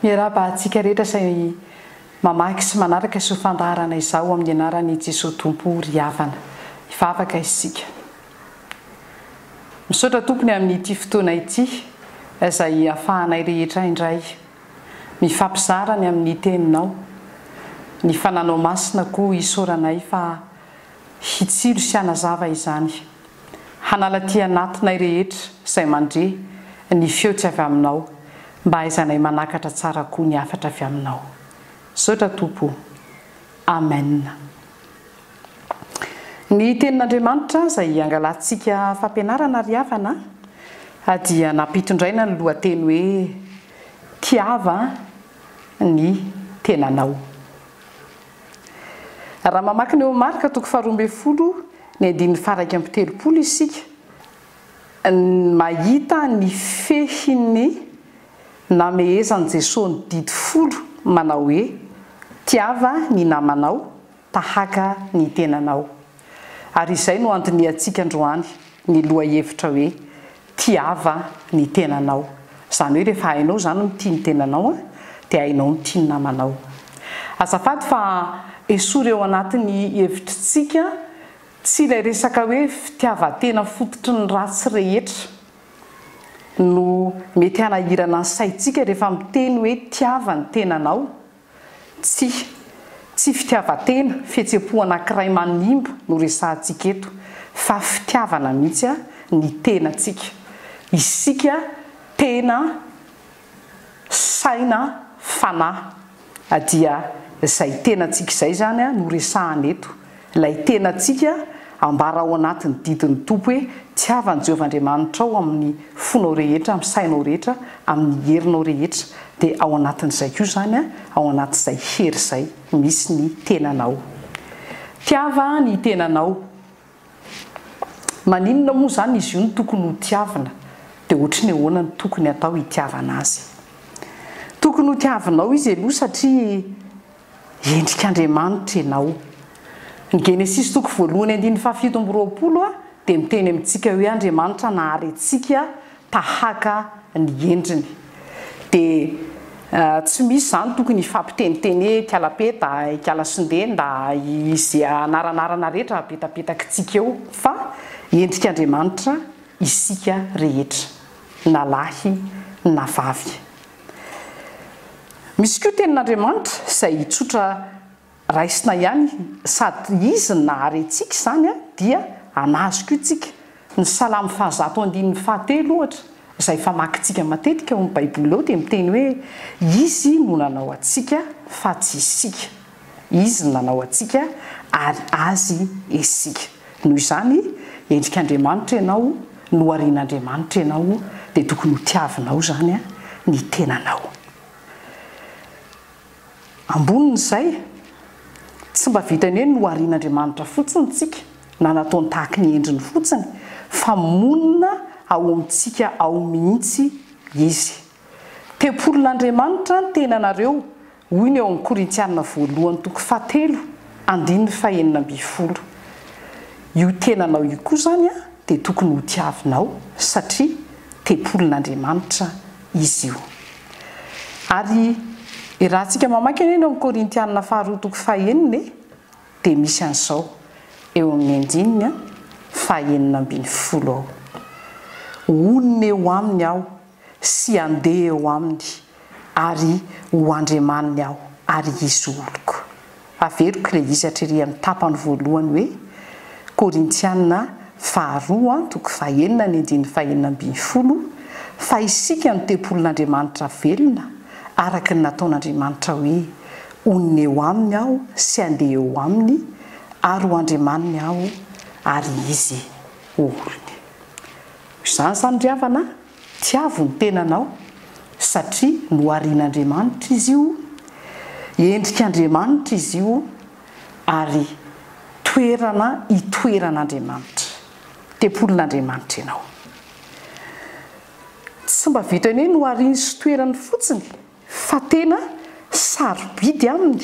Miarabantsika rehetra say mamaky sy manaraka sy fandaharana izao amin'ny anarany Jesosy Tompo ry havana hivavaka isika. Misaotra tompony amin'ity fotoana ity izay ahafahanay rehetra indray mifampizarany amin'ny teninao, ny fananao masina koa isaoranay fa hitsiro sy hanazava izany, hanalaty anatinay rehetra izay mandre ny feo tsy avy aminao, mba haizanay manakatra tsara koa ny afatra avy aminao. Misaotra Tompo. Amen. Ny tenin'Andriamanitra izay angalantsika fampianarana ry havana dia nampitondraina ny lohateny hoe tiava ny tenanao. Raha mamaky ny eo Marka 12 ny 1:30 isika mahita ny fehiny namehezan'i Jesosy ny didy folo manao hoe tiava ny namanao tahaka ny tenanao. Ary izay no andiniantsika androany ny lohahevitra hoe tiava ny tenanao. Izany hoe rehefa hainao zany mity ny tenanao dia hainao mity ny namanao. Azafady fa esory eo anatin'ny hevitritsika tsy ilay resaka hoe fitiavan-tena fototry ny ratsy rehetra no mety hanahirana ny saitsika rehefa miteny hoe tiava ny tenanao. Tsy fitiavan-tena fihetseham-po anankiray manimba no resahantsika eto, fa fitiavana mihitsy ny tenantsika. Isika tena saina fanahy dia izay tenantsika izay zany no resahana eto. Ilay tenantsika ambara ao anatin'ny didin'ny Tompo hoe tiavan'i Jehovahandriamanitra ao amin'ny fonao rehetra, amin'ny sainao rehetra, amin'ny herinao rehetra, dia ao anatin'izay koa zany ao anatin'izay hery izay misy ny tenanao. Tiava ny tenanao. Maninona moa zany izy io no tokony ho tiavana? Dia ohatry ny ahoana ny tokony atao hitiavana azy? Tokony ho tiavinao izy aloha satria endrik'Andriamanitra ianao. Ny Genesis 1:7 dia miteny amintsika hoe Andriamanitra nahary antsika tahaka ny endriny. Dia tsy misy zany tokony hifampiteniteny kialapeta, kialasondenda, izay anaranarana rehetra apetapetaka eo, fa endrik'Andriamanitra isika rehetra, na lahy na vavy. Misy koa tenin'Andriamanitra izay tsotra raisina ihany, sady izy nahary antsika zany dia anazy koa tsika. Ny Salamy 107 ohatra izay famakintsika matetika ao amin'ny Baiboly ao dia miteny hoe izy no nanao antsika fa tsy isika. Izy nanao antsika ary azy isika. Noho izany endrik'Andriamanitra ianao, noharian'Andriamanitra ianao, dia tokony ho tiavinao zany ny tenanao. Ambonin'izay tsy mba vitany hoe noharian'Andriamanitra fotsiny tsika na nataony tahaka ny endriny fotsiny, fa monina ao amintsika ao mihitsy izy. Tempolon'Andriamanitra ny tenanareo, hoy ny eo amin'ny Korintianina 1:7-9:20. Io tenanao io koa zany dia tokony ho tiavinao satria tempolon'Andriamanitra izy io. Ary rahantsika mamaky eny amin'ny Korintianina 2:9 dia misy an'izao eo amin'ny 9:20 ao. Onona eo aminy aho sy andeha eo aminy ary ho andriamaniny aho ary izy oloko. Averiko ilay izy hatrery amin'ny tapany voalohany hoe Korintianina 2:9-9:20, fa isika ny tempolon'Andriamanitra velona araka ny nataon'Andriamanitra hoe onona eo aminy aho sy andeha eo aminy ary ho andriamaniny aho ary izy olony. Izany zany ry havana, tiavo ny tenanao satria noharian'Andriamanitra izy io, endrik'Andriamanitra izy io, ary toerana itoeran'Andriamanitra, tempolon'Andriamanitra ianao. Tsy mba vitany hoe nohariany sy toerany fotsiny, fa tena sarobidy aminy.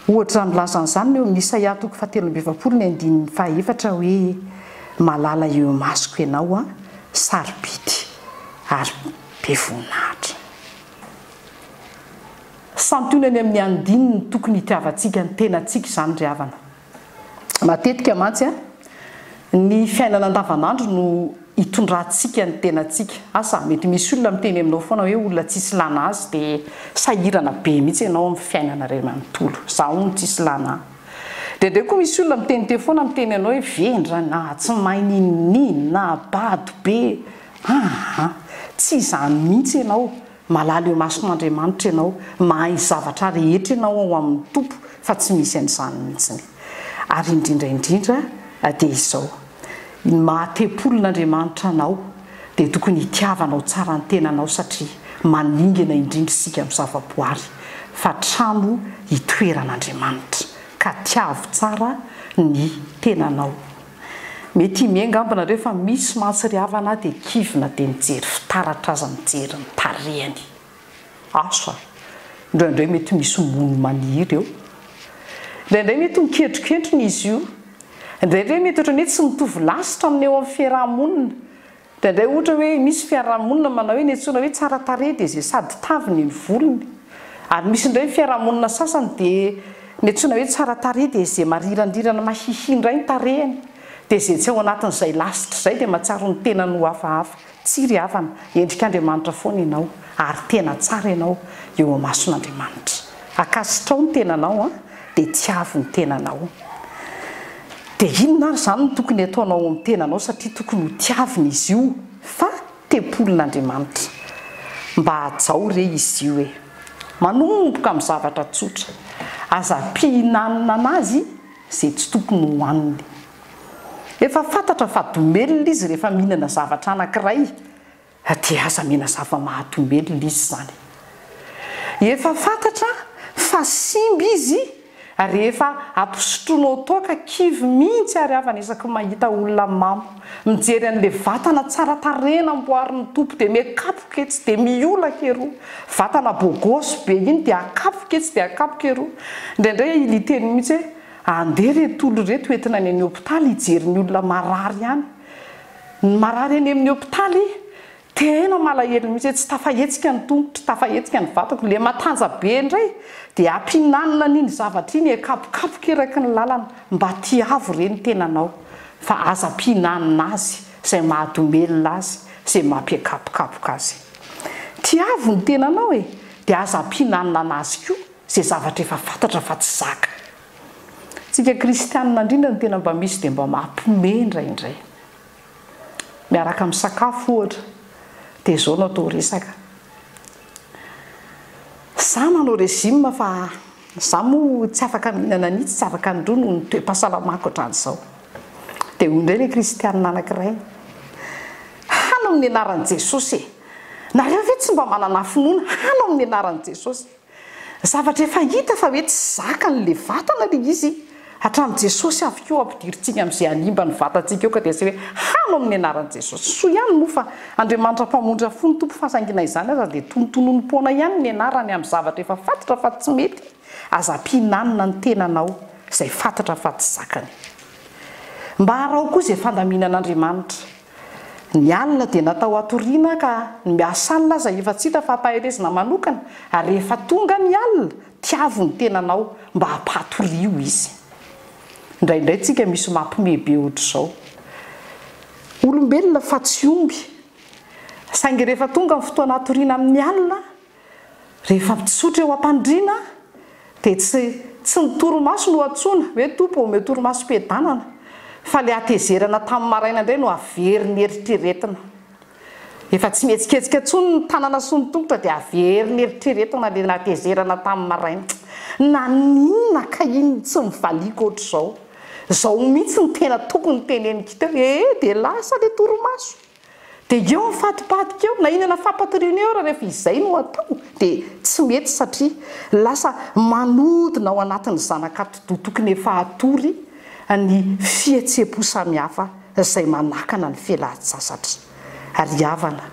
Ohatra ny lazan'izany eo amin'ny Isaia 3:20 hoe malala eo masoko ianao sarobidy ary be voninahitra. santonany amin'ny andininy tokony hitiavantsika ny tenatsika izany ry havana. Matetika mantsy ny fiainana andavanandro no hitondrantsika ny tenatsika. Asa mety misy olona miteny aminao foana hoe olona tsisy lana azy dia sahirana be mihitsy ianao amin'ny fiainana iray manontolo. Zaho no tsisy lana. Dia koa misy olona miteny te foana miteny ianao hoe vendra na tsy mahay ninina na bado be. Tsy izany mihitsy ianao. Malala eo mason'Andriamanitra ianao, mahay zavatra rehetra ianao ao amin'ny tompo fa tsy misy an'izany mihitsy. Ary indrindra dia izao. Mahatem-polon'Andriamanitra anao dia tokony hitiavanao tsara ny tenanao satria maningana indrindra isika amin'ny zavaboary fa trano hitoeran'Andriamanitra ka tiavo tsara ny tenanao. Mety miangambana rehefa misy mantsy ry havana dia kivina dia mijery fitaratra aza mijery ny tarehany. Asa indraindray mety misy mono maniry eo. Indraindray mety miketroketrona izy io. Indraindray mety ohatra ny hoe tsy mitovy lasitra amin'ny eo amin'ny fiarahamonina. Indraindray ohatra hoe misy fiarahamonina manao hoe netsoina hoe tsara tarehy dia izay sady taviny ny volony. Ary misy indray fiarahamonina sasany dia netsoina hoe tsara tarehy dia izay marirandirana mahihindray ny tarehany. Dia izay tsy ao anatin'izay lasitra izay dia mahatsiaro ny tenany ho hafahafa. Tsy ry havana, endrik'Andriamanitra foana ianao ary tena tsara ianao eo amason'Andriamanitra. Akasitrao ny tenanao dia tiavo ny tenanao. Dia inona ary izany no tokony ataonao amin'ny tenanao satria tokony ho tiavina izy io fa tempolon'Andriamanitra. Mba hajao re izy io hoe manomboka amin'ny zavatra tsotra. Aza mpihinanana anazy izay tsy tokony ho haniny. Efa fantatra fa domelina izy rehefa mihinana zavatra anankiray dia aza mihina zava-mahadomelina izy izany. Efa fantatra fa simba izy rehefa ampisotroanao toaka kivy mihitsy ary havana isaky mahita olona mamo mijery an'ilay vatana tsara tarehina amboarin'ny tompo dia miakapoka etsy dia miolaka eroa. Vatana bogosy be iny dia akapoka etsy dia akapoka eroa. Indraindray iliteny mihitsy hoe andeha reto olo reto entina any amin'ny hôpitaly hijery ny olona marary ihany. Ny marary any amin'ny hôpitaly tena malahelo mihitsy tsy tafahetsika ny tongotra, tafahetsika ny vatako. Le matanja be indray dia ampinanina n'iny zavatra iny akapokapoka eraky ny lalana mba tiavo reny tenanao. Fa aza ampinanina azy izay mahadomelina azy, izay mampiakapokapoka azy. Tiavo ny tenanao dia aza ampinanina anazy koa izay zavatra efa fantatra fa tsy zaka. Tsika kristianina indrindra ny tena mba misy dia mba mampiomehy indraindray. Miaraka amin'ny sakafo ohatra dia izao no atao resaka. Izaho manao régime fa izaho moa tsy afaka mihinana nitsy, tsy afaka androa noho ny toe-pahasalamako hatramin'izao. Dia hoy indray ilay kristianina anankiray, hano amin'ny anaran'i Jesosy. Nareo ve tsy mba manana finoana hano amin'ny anaran'i Jesosy? Zavatra efa hita fa hoe tsy zaka n'ilay vatana ilay izy. Hatramin'i Jesosy avy koa ampidiritsika amin'izay hanimba ny vatantsika eo ka dia izay hoe hano amin'ny anaran'i Jesosy. Soa ihany moa fa Andriamanitra mpamondra fo ny tompo fahasaingina izany aza dia tonotononim-poana ihany ny anarany amin'ny zavatra efa fantatra fa tsy mety. Aza ampihinanina ny tenanao izay fantatra fa tsy zakany. Mba harao koa izay fandaminan'Andriamanitra. Ny alina dia natao atoriana ka ny miasa alina aza efa tsy hita fa hampaherezina manokana ary rehefa tonga ny alina tiavo ny tenanao mba hampahatorio izy. Indraindray tsika misy mampimebe ohatr'izao. Olombelona fa tsy omby. Saingy rehefa tonga ny fotoana hatoriana amin'ny alina, rehefa mitsotra eo am-pandriana dia tsy ny torimaso no atsoina hoe tompo ome torimaso mpiadanana. Fa ilay atezerana tamin'ny maraina indray no avery eritreretina. Efa tsy mihetsiketsika intsony ny tanana sy ny tongotra dia avery eritreretina ilay natezerana tamin'ny maraina. Naninona ka iny tsy mivaliako ohatr'izao? Izao mihitsy ny tena tokony tenenika teo. Dia lasa ilay torimaso. Dia eo mifatipatika eo, na inana fampatoriana eo raha rehefa izay no atao dia tsy mety satria lasa manodina ao anatin'ny zanak'atodo tokony efa hatory ny fihetsepo samihafa izay manakana ny fialan-tsasatra. Ary havana,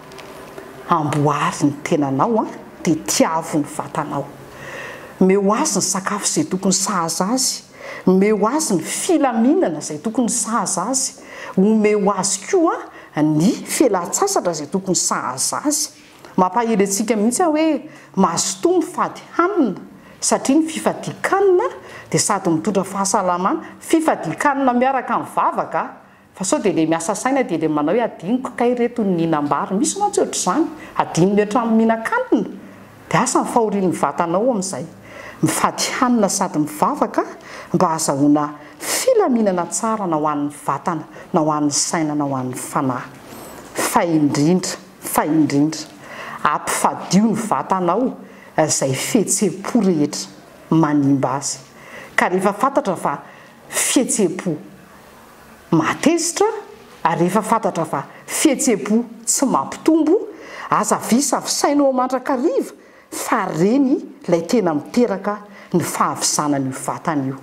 amboary ny tenanao dia tiavo ny vatanao. Meo azy ny sakafo izay tokony sahaza azy, meo azy ny filaminana izay tokony sahaza azy, meo azy koa ny fialan-tsasatra izay tokony sahaza azy, mampahely antsika mihitsy hoe mazotoa mifady hanina satria ny fifadikanina dia sady mitondra fahasalamana fifadikanina miaraka amin'ny vavaka fa sao dia le miasa saina dia le manao hoe adiniko kay reto ny mihinam-bary misy mantsy ohatr'izany adininy hatramin'ny mihinan-kanina dia asa ny fahorian'ny vatanao amin'izay mifady hanina sady mivavaka mba azahoana filaminana tsara na ho an'ny vatana na ho an'ny saina na ho an'ny fanahy fa indrindra ampifadio ny vatanao izay fihetseham-po rehetra manimba azy ka rehefa fantatra fa fihetseham-po matezitra ary rehefa fantatra fa fihetseham-po tsy mampitombo aza visa fisainao mandrakariva fa reny ilay tena miteraka ny fahavizanan'io vatana io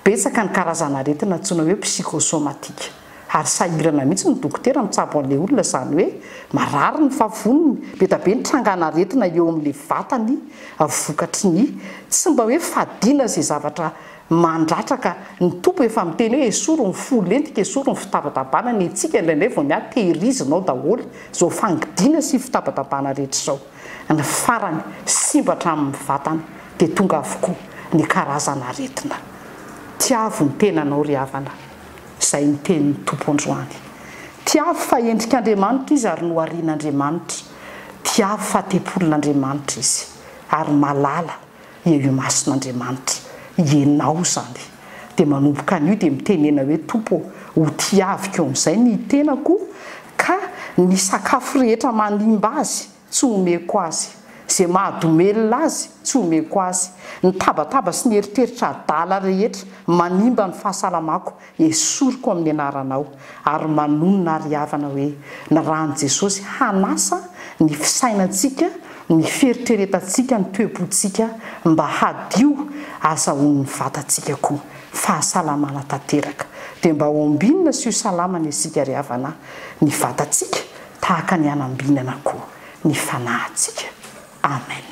betsaka ny karazana aretina antsoina hoe psikosomatika ary sahirana mihitsy ny dokotera mitsabo an'ilay olona izany hoe marary ny favoniny betabe ny trangana aretina eo amin'ilay vatany vokatry ny tsy mba hoe fadiana izay zavatra mandratraka ny tompo efa miteny hoe esoro ny folentika esoro ny fitabatabana ny etsika indraindray vao miahy tehirizinao daholo zao fangidiana sy fitabatabana rehetra izao ny farany simbatra amin'ny vatana dia tonga avokoa ny karazana aretina tiavo ny tenanao ry havana izay ny tenin'ny tompo androany tiavo fa endrik'Andriamanitra izy ary noharian'Andriamanitra tiavo fa tepolin'Andriamanitra izy ary malala eo mason'Andriamanitra ianao zany dia manomboka an'io dia mitenena hoe tompo ho tiaviko amin'izay ny tenako ka ny sakafo rehetra manimba azy tsy homeko azy izay mahadomelona azy tsy homeko azy ny tabataba sy ny eritreritra adala rehetra manimba ny fahasalamako esoriko amin'ny anaranao ary manonona ary havana hoe ny rahan'i Jesosy hanasa ny fisainantsika ny fieritreretantsika ny toe-pontsika mba hadio azahoan'ny vatantsika koa fahasalamana tanteraka dia mba ho ambinina sy ho salamana isika ry havana ny vatantsika tahaka ny hanambinana koa ny fanahintsika amen